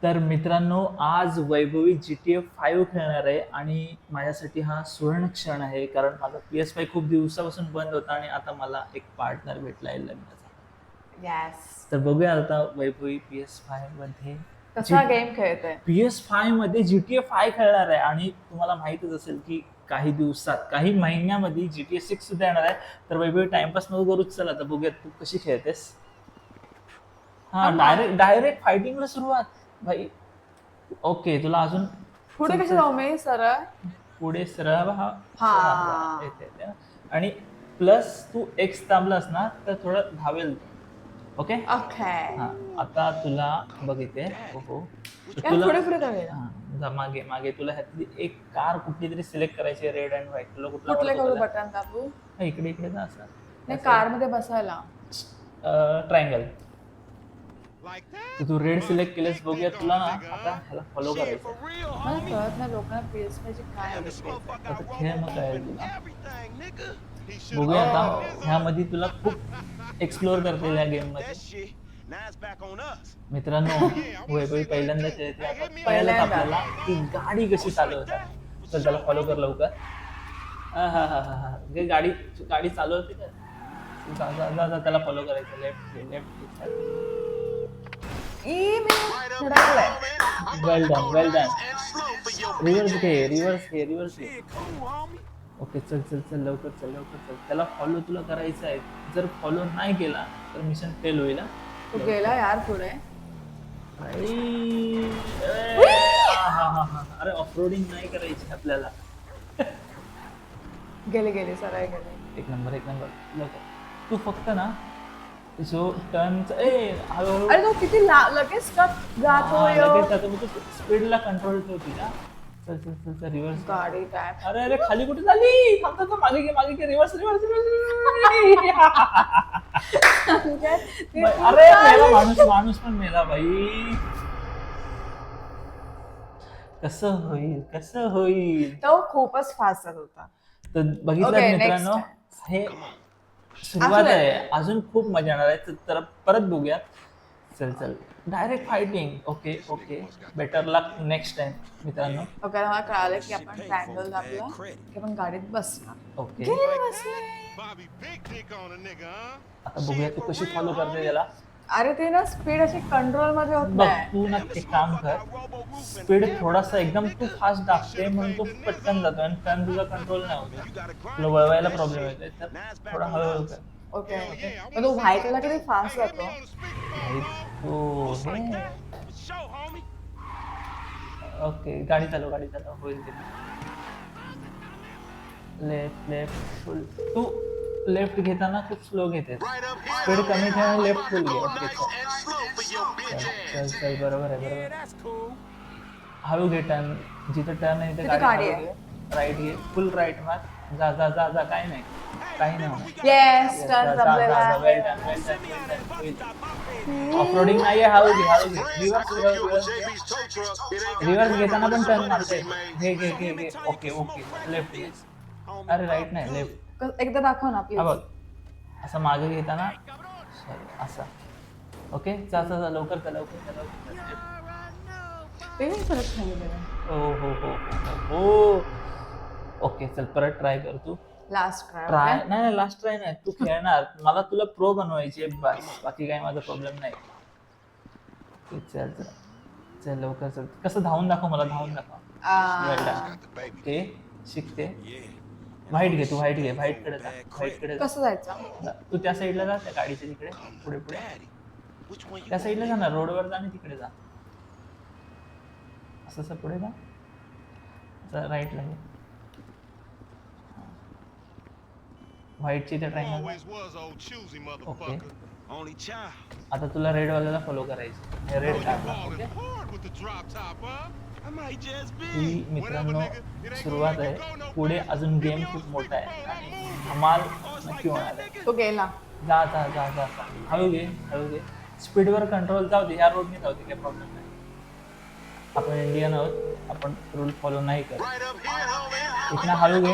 तर मित्रांनो, आज वैभवी GTA 5 खेळणार आहे आणि माझ्यासाठी हा सुवर्ण क्षण आहे, कारण माझा PS5 खूप दिवसापासून बंद होता आणि आता मला एक पार्टनर भेटला आहे लग्नाचा. येस. तर बघूया आता वैभवी PS5 मध्ये कसा गेम खेळतोय? PS5 मध्ये GTA 5 खेळणार आहे आणि तुम्हाला माहितच असेल की काही दिवसात, काही महिन्यामध्ये GTA 6 सुद्धा येणार आहे. तर वैभवी टाइमपास नको करूच, चला आता बघूया तू कशी खेळतेस. हा, डायरेक्ट डायरेक्ट फायटिंगला सुरुवात भाई. ओके, तुला अजून पुढे कसे जाऊ मी सरळ? पुढे सरळ हा हा. येते ना. आणि प्लस तू एक्स दाबलास ना तर थोडं धावेल. ओके. ओके. हा, आता तुला बघिते. हो हो. तर यार तुला पुढे पुढे जाऊया. हा, मागे मागे तुला ह्यातली एक कार कुठली तरी सिलेक्ट करायची, रेड अँड व्हाईट. तुला कुठला कुठले आवडतो करू कलर? बटन दाबू? हा, इकडे इकडे जा असं. नाही कार मध्ये बसायला. ट्रायंगल. तू रेड सिलेक्ट केलेस, बघूया तुला ना आता ह्याला फॉलो करायचं. मला कळत नाही लोकांना PS5 ची काय आवडते. आता खेळ मग काय तुला बघूया. आता ह्यामध्ये तुला खूप एक्सप्लोअर करते या गेम मध्ये. मित्रांनो, वैभवी पहिल्यांदा खेळते. आता पहिल्यांदा आपल्याला ती गाडी कशी चालवतात, तर त्याला फॉलो कर लवकर. हा हा हा हा हा, गाडी गाडी चालवते का? जा जा जा जा, त्याला फॉलो करायचं. Left left. ई मी थोडाकलाय. वेल डन वेल डन. रिव्हर्स घे. ओके, चल चल चल, लवकर चल लवकर चल. त्याला फॉलो तुला करायचं आहे. जर फॉलो नाही केला तर मिशन फेल होईल. तू गेला यार पुढे. अरे, ऑफरोडिंग नाही करायची आपल्याला. गेले गेले सरळ गेले. एक नंबर लवकर. तू फक्त ना जो टर्न हळूहळू अरे तो किती लगेच जातोय. लगेच जातो. तू स्पीडला कंट्रोल ठेवती ना. चल चल चल चल, रिव्हर्स. गाडी काय अरे अरे, खाली कुठे झाली? थांब थांब, मागे घे. रिव्हर्स. अरे मेला माणूस पण मेला भाई. कसं होईल. तो खूपच फास्ट होता. तर बघितलं Okay, मित्रांनो, next. हे सुरुवात आहे. अजून खूप मजा येणार आहे. तर परत बघूया. चल चल, direct fighting. Okay okay, better luck next time मित्रांनो. ओके मला कळालं की आपण ट्रायंगल दाबलं की आपण गाडीत बसणार. ओके, गेले बसले. आता बघूया तू कशी फॉलो करते त्याला. अरे ते ना स्पीड अशी कंट्रोल मध्ये होत बघ, नाही. तू ना एक काम कर. स्पीड थोडासा एकदम तू फास्ट दाबते म्हणून तो पटकन जातो आणि टर्न तुझा कंट्रोल नाही होत. तुला वळवायला प्रॉब्लेम येतोय, तर थोडा हळूहळू कर. Okay okay. मग तो व्हाईटला किती फास्ट जातो. भाई, तो हे ओके, गाडी चालव होईल ते. लेफ्ट फुल. तू लेफ्ट घेताना खूप स्लो घेते. स्पीड कमी ठेव आणि लेफ्ट फुल घे. ओके, चल चल, बरोबर आहे. हळू घे टर्न. जिथे टर्न आहे तिथे तिथे गाडी गाडी राईट घे. फुल राईट मार. जा जा जा जा, काही नाही होणार. येस टर्न जमलेला आहे. ऑफरोडिंग नाहीये. हळू घे. रिव्हर्स घेताना पण टर्न मारते. घे. Okay left. अरे राईट नाही, लेफ्ट. एकदा दाखव ना हा प्लीज. बघ, असं मागे घेताना असं. ओके, जा लवकर जा. ते मी परत खाली गेलं. हो. ओके, चल परत ट्राय कर तू. लास्ट ट्राय नाही, लास्ट ट्राय नाही. तू खेळणार, मला तुला प्रो बनवायची आहे बस. बाकी काही माझा प्रॉब्लेम नाही. चल लवकर चल. कसं धावून दाखव मला. ओके, शिकते. व्हाईट घे. व्हाईटकडे जा. कसं जायचं. तू त्या साईडला जा, त्या गाडीच्या तिकडे पुढे त्या साईडला जा ना, रोडवर जा आणि तिकडे जा. असं पुढे जा. असं राईटला घे. व्हाईटची त्या ट्रायंगल. ओके, आता तुला रेड वाल्याला फॉलो करायचं. Red car. ही मित्रांनो सुरुवात आहे. पुढे अजून गेम खूप मोठा आहे आणि धमाल नक्की होणार आहे. तो गेला. जा. हळू घे. स्पीडवर कंट्रोल जाऊ दे. ह्या रोडने जाऊ दे, काही प्रॉब्लेम नाही. आपण इंडियन आहोत, आपण रूल फॉलो नाही करत. इथनं हळू घे.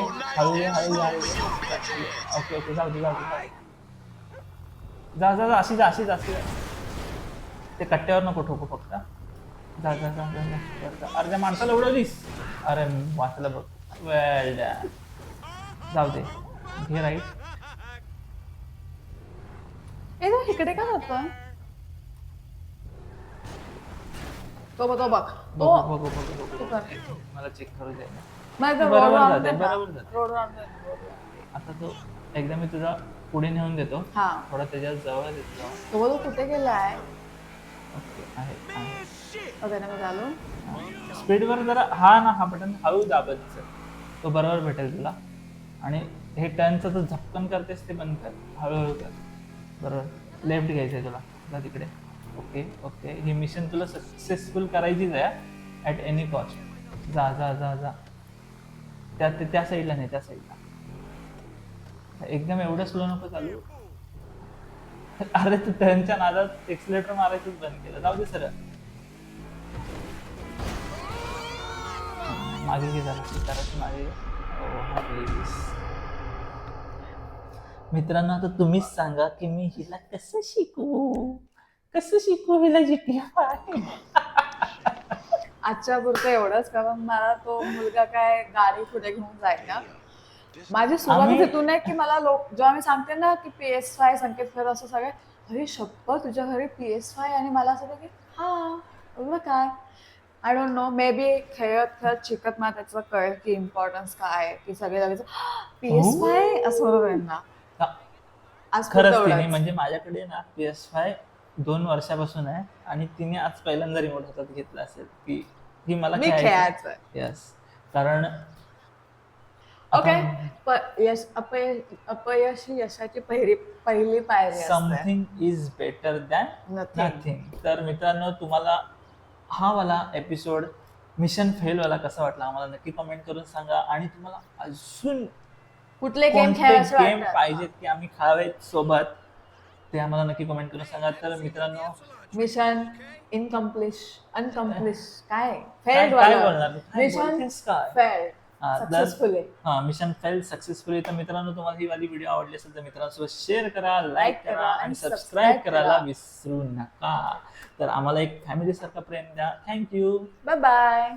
ओके, जाऊ दे. जा. अशी जा. ते कट्ट्यावर नको ठोकू फक्त. जा जा जा जा जा. अरे त्या माणसाला उडवलीस. अरे वाचलं बघ. वेल डन. जाऊ दे. घे राईट. ए तो इकडे का जातोय? तो बघ बघू तो बघू बघू तू बघू. कर. मला चेक करू दे. माझं बरोबर रोड जाते, राऊंड बरोबर जाते. Road round. आता तो एकदा मी तुझा पुढे नेऊन देतो. हा थोडा त्याच्या जवळ देतो. तो बोलतो कुठे गेलाय? ओके आहे ओके ना मी चालू. स्पीडवर जरा हा बटन हळू दाबत चल. तो बरोबर भेटेल तुला. आणि हे टर्नचं तू झपकन करतेस ते बंद कर. हळूहळू कर. बरोबर लेफ्ट घ्यायचं आहे तुला. जा तिकडे. ओके ओके ही मिशन तुला सक्सेसफुल करायचीच आहे ॲट एनी कॉस्ट. जा जा जा जा. त्या साईडला नाही, त्या साईडला. एकदम एवढं स्लो नको चालू. अरे तू त्यांच्या नादात एक्सिलेटर मारायचंच बंद केलं. जाऊ दे सरळ. मागे घे जरा. करायचं मागे. हा प्लीज. मित्रांनो आता तुम्हीच सांगा की मी हिला कसं शिकू हिला GTA. आजच्या पुरतं एवढंच, कारण मला तो मुलगा काय गाडी पुढे घेऊन जाईल ना. माझी सुरुवात आम्ही- तिथून आहे की मला लोक जेव्हा मी सांगते ना की PS5 संकेत कर असं सगळे, अरे शप्पथ तुझ्या घरी PS5 आणि मला असं की हा एवढं काय. I don't know, may be खेळत शिकत मला त्याचं कळेल की इम्पॉर्टन्स काय आहे, की सगळे लगेच PS5 असं होतं त्यांना. आज खरंच पुरतं तिने एवढंच. म्हणजे माझ्याकडे ना PS5 2 वर्षापासून आहे आणि तिने आज पहिल्यांदा रिमोट हातात घेतला असेल की मला मी खेळायचं. यस. कारण ओके, अपयश ही यशाची पहिली पायरी असते. Something is better than Nothing. Nothing. तर मित्रांनो तुम्हाला हा वाला एपिसोड मिशन फेल वाला कसा वाटला आम्हाला नक्की कमेंट करून सांगा. आणि तुम्हाला अजून कुठले गेम कोणते खेळायचे गेम वाटतात? पाहिजेत की आम्ही खेळावेत सोबत ते आम्हाला नक्की कमेंट करून सांगा. तर मित्रांनो मिशन अनकम्प्लिश काय काय फेल्ड बोलणार? काय मिशन बोलतेस काय? फेल्ड हा, तर- सक्सेसफुली. हा मिशन फेल सक्सेसफुली. तर मित्रांनो तुम्हाला ही वाली व्हिडिओ आवडली असेल तर मित्रांसोबत शेअर करा, लाईक करा आणि सबस्क्राईब करायला विसरू नका. तर आम्हाला एक फॅमिली सारखा प्रेम द्या. थँक्यू. Bye bye.